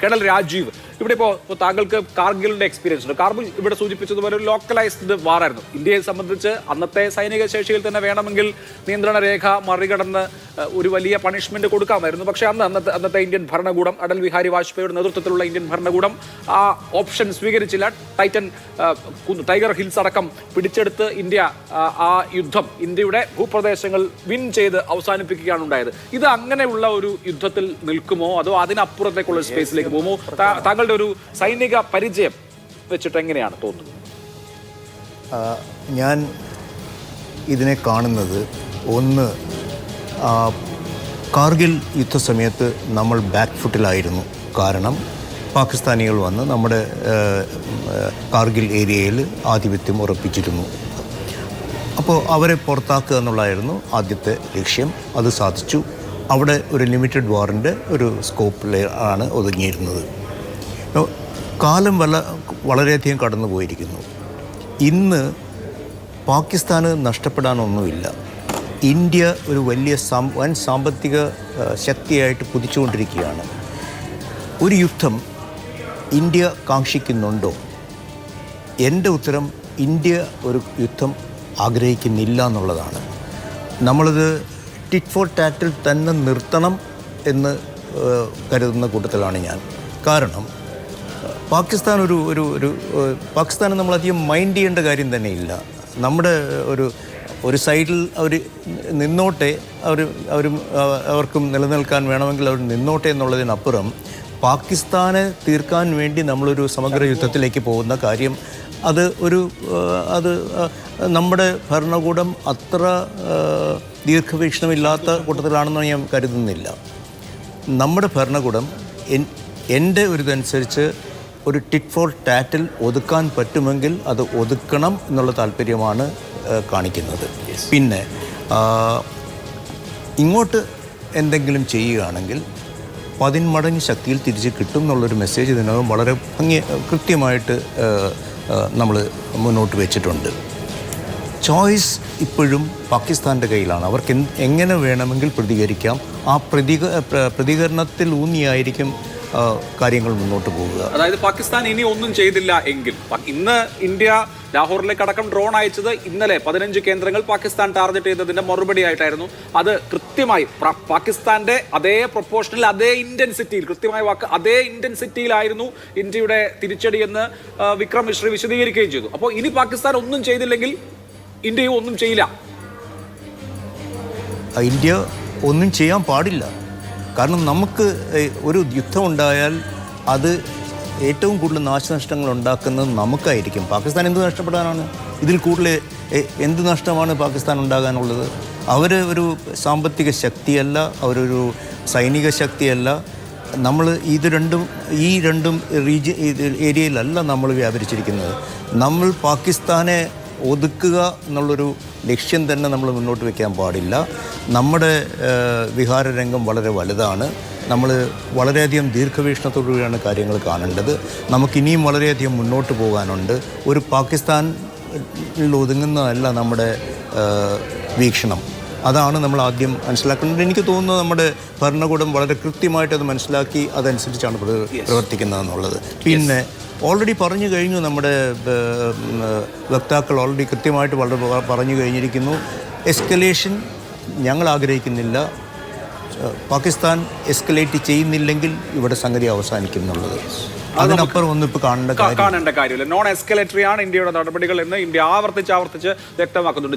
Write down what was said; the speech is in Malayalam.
കേണൽ രാജീവ്, ഇവിടെ ഇപ്പോൾ താങ്കൾക്ക് കാർഗിലിന്റെ എക്സ്പീരിയൻസ് ഉണ്ട്. കാർഗിൽ ഇവിടെ സൂചിപ്പിച്ചതുപോലെ ഒരു ലോക്കലൈസ്ഡ് വാറായിരുന്നു. ഇന്ത്യയെ സംബന്ധിച്ച് അന്നത്തെ സൈനിക ശേഷിയിൽ തന്നെ വേണമെങ്കിൽ നിയന്ത്രണ രേഖ മറികടന്ന് ഒരു വലിയ പണിഷ്മെന്റ് കൊടുക്കാമായിരുന്നു. പക്ഷേ അന്നത്തെ ഇന്ത്യൻ ഭരണകൂടം, അടൽ ബിഹാരി വാജ്പേയിയുടെ നേതൃത്വത്തിലുള്ള ഇന്ത്യൻ ഭരണകൂടം ആ ഓപ്ഷൻ സ്വീകരിച്ചില്ല. ടൈഗർ ഹിൽസ് അടക്കം പിടിച്ചെടുത്ത് ഇന്ത്യ ആ യുദ്ധം, ഇന്ത്യയുടെ ഭൂപ്രദേശങ്ങൾ വിൻ ചെയ്ത് അവസാനിപ്പിക്കുകയാണ് ഉണ്ടായത്. ഇത് അങ്ങനെയുള്ള ഒരു യുദ്ധത്തിൽ നിൽക്കുമോ അതോ അതിനപ്പുറത്തേക്കുള്ള സ്പേസിലേക്ക് പോകുമോ? താങ്കളുടെ ഒരു സൈനിക പരിചയം വെച്ചിട്ട് എങ്ങനെയാണ് തോന്നുന്നത്? ഞാൻ ഇതിനെ കാണുന്നത്, ഒന്ന്, കാർഗിൽ യുദ്ധസമയത്ത് നമ്മൾ ബാക്ക് ഫുട്ടിലായിരുന്നു. കാരണം പാകിസ്ഥാനികൾ വന്ന് നമ്മുടെ കാർഗിൽ ഏരിയയിൽ ആധിപത്യം ഉറപ്പിച്ചിരുന്നു. അപ്പോൾ അവരെ പുറത്താക്കുക എന്നുള്ളതായിരുന്നു ആദ്യത്തെ ലക്ഷ്യം. അത് സാധിച്ചു. അവിടെ ഒരു ലിമിറ്റഡ് വാറിൻ്റെ ഒരു സ്കോപ്പിൽ ആണ് ഒതുങ്ങിയിരുന്നത്. കാലം വളരെയധികം കടന്നു പോയിരിക്കുന്നു. ഇന്ന് പാകിസ്ഥാന് നഷ്ടപ്പെടാനൊന്നുമില്ല. ഇന്ത്യ ഒരു വലിയ വൻ സാമ്പത്തിക ശക്തിയായിട്ട് കുതിച്ചുകൊണ്ടിരിക്കുകയാണ്. ഒരു യുദ്ധം ഇന്ത്യ കാക്ഷിക്കുന്നുണ്ടോ? എൻ്റെ ഉത്തരം, ഇന്ത്യ ഒരു യുദ്ധം ആഗ്രഹിക്കുന്നില്ല എന്നുള്ളതാണ്. നമ്മളിത് ടിറ്റ് ഫോർ ടാറ്റിൽ തന്നെ നിർത്തണം എന്ന് കരുതുന്ന കൂട്ടത്തിലാണ് ഞാൻ. കാരണം പാകിസ്ഥാൻ പാകിസ്ഥാന് നമ്മളധികം മൈൻഡ് ചെയ്യേണ്ട കാര്യം തന്നെയില്ല. നമ്മുടെ ഒരു സൈഡിൽ അവർ നിന്നോട്ടെ, അവർക്കും നിലനിൽക്കാൻ വേണമെങ്കിൽ അവർ നിന്നോട്ടെ എന്നുള്ളതിനപ്പുറം പാകിസ്ഥാനെ തീർക്കാൻ വേണ്ടി നമ്മളൊരു സമഗ്ര യുദ്ധത്തിലേക്ക് പോകുന്ന കാര്യം, അത് നമ്മുടെ ഭരണകൂടം അത്ര ദീർഘവീക്ഷണമില്ലാത്ത കൂട്ടത്തിലാണെന്ന് ഞാൻ കരുതുന്നില്ല. നമ്മുടെ ഭരണകൂടം എൻ്റെ ഒരു ഇതനുസരിച്ച് ഒരു ടിറ്റ് ഫോർ ടാറ്റിൽ ഒതുക്കാൻ പറ്റുമെങ്കിൽ അത് ഒതുക്കണം എന്നുള്ള താല്പര്യമാണ് കാണിക്കുന്നത്. പിന്നെ ഇങ്ങോട്ട് എന്തെങ്കിലും ചെയ്യുകയാണെങ്കിൽ 10 മടങ്ങ് ശക്തിയിൽ തിരിച്ച് കിട്ടും എന്നുള്ളൊരു മെസ്സേജ് ഇതിനകം വളരെ കൃത്യമായിട്ട് നമ്മൾ മുന്നോട്ട് വെച്ചിട്ടുണ്ട്. ചോയ്സ് ഇപ്പോഴും പാകിസ്ഥാൻ്റെ കയ്യിലാണ്. അവർക്ക് എങ്ങനെ വേണമെങ്കിൽ പ്രതികരിക്കാം. ആ പ്രതികരണത്തിൽ ഊന്നിയായിരിക്കും കാര്യങ്ങൾ മുന്നോട്ട് പോകുക. അതായത് പാകിസ്ഥാൻ ഇനി ഒന്നും ചെയ്തില്ല എങ്കിൽ, ഇന്ന് ഇന്ത്യ ലാഹോറിലേക്ക് അടക്കം ഡ്രോൺ അയച്ചത് ഇന്നലെ 15 കേന്ദ്രങ്ങൾ പാകിസ്ഥാൻ ടാർഗറ്റ് ചെയ്തതിന്റെ മറുപടി ആയിട്ടായിരുന്നു. അത് കൃത്യമായി പാകിസ്ഥാന്റെ അതേ പ്രൊപ്പോർഷനിൽ, അതേ ഇന്റൻസിറ്റിയിൽ, കൃത്യമായ വാക്ക് അതേ ഇന്റൻസിറ്റിയിലായിരുന്നു ഇന്ത്യയുടെ തിരിച്ചടി എന്ന് വിക്രം മിശ്രി വിശദീകരിക്കുകയും ചെയ്തു. അപ്പോൾ ഇനി പാകിസ്ഥാൻ ഒന്നും ചെയ്തില്ലെങ്കിൽ ഇന്ത്യയും ഒന്നും ചെയ്യില്ല. ഇന്ത്യ ഒന്നും ചെയ്യാൻ പാടില്ല. കാരണം നമുക്ക് ഒരു യുദ്ധമുണ്ടായാൽ അത് ഏറ്റവും കൂടുതൽ നാശനഷ്ടങ്ങൾ ഉണ്ടാക്കുന്നത് നമുക്കായിരിക്കും. പാകിസ്ഥാൻ എന്ത് നഷ്ടപ്പെടാനാണ്? ഇതിൽ കൂടുതൽ എന്ത് നഷ്ടമാണ് പാകിസ്ഥാൻ ഉണ്ടാകാനുള്ളത്? അവർ ഒരു സാമ്പത്തിക ശക്തിയല്ല, അവരൊരു സൈനിക ശക്തിയല്ല. നമ്മൾ ഈ രണ്ടും ഏരിയയിലല്ല നമ്മൾ വ്യാപരിച്ചിരിക്കുന്നത്. നമ്മൾ പാകിസ്ഥാനെ ഒതുക്കുക എന്നുള്ളൊരു ലക്ഷ്യം തന്നെ നമ്മൾ മുന്നോട്ട് വയ്ക്കാൻ പാടില്ല. നമ്മുടെ വിഹാരരംഗം വളരെ വലുതാണ്. നമ്മൾ വളരെയധികം ദീർഘവീക്ഷണത്തോടുകൂടിയാണ് കാര്യങ്ങൾ കാണേണ്ടത്. നമുക്കിനിയും വളരെയധികം മുന്നോട്ട് പോകാനുണ്ട്. ഒരു പാകിസ്ഥാനിൽ ഒതുങ്ങുന്നതല്ല നമ്മുടെ വീക്ഷണം. അതാണ് നമ്മൾ ആദ്യം മനസ്സിലാക്കേണ്ടത്. എനിക്ക് തോന്നുന്നത് നമ്മുടെ ഭരണകൂടം വളരെ കൃത്യമായിട്ട് അത് മനസ്സിലാക്കി അതനുസരിച്ചാണ് പ്രവർത്തിക്കുന്നതെന്നുള്ളത്. പിന്നെ ഓൾറെഡി പറഞ്ഞു കഴിഞ്ഞു, നമ്മുടെ വക്താക്കൾ ഓൾറെഡി കൃത്യമായിട്ട് പറഞ്ഞു കഴിഞ്ഞിരിക്കുന്നു. എസ്കലേഷൻ ഞങ്ങൾ ആഗ്രഹിക്കുന്നില്ല. പാകിസ്ഥാൻ എസ്കലേറ്റ് ചെയ്യുന്നില്ലെങ്കിൽ ഇവിടെ സംഗതി അവസാനിക്കും എന്നുള്ളത്. അതിനപ്പുറം ഒന്നും ഇപ്പോൾ കാണേണ്ട കാര്യമില്ല. നോൺ എസ്കലേറ്ററി ആണ് ഇന്ത്യയുടെ നടപടികൾ എന്ന് ഇന്ത്യ ആവർത്തിച്ച് വ്യക്തമാക്കുന്നുണ്ട്.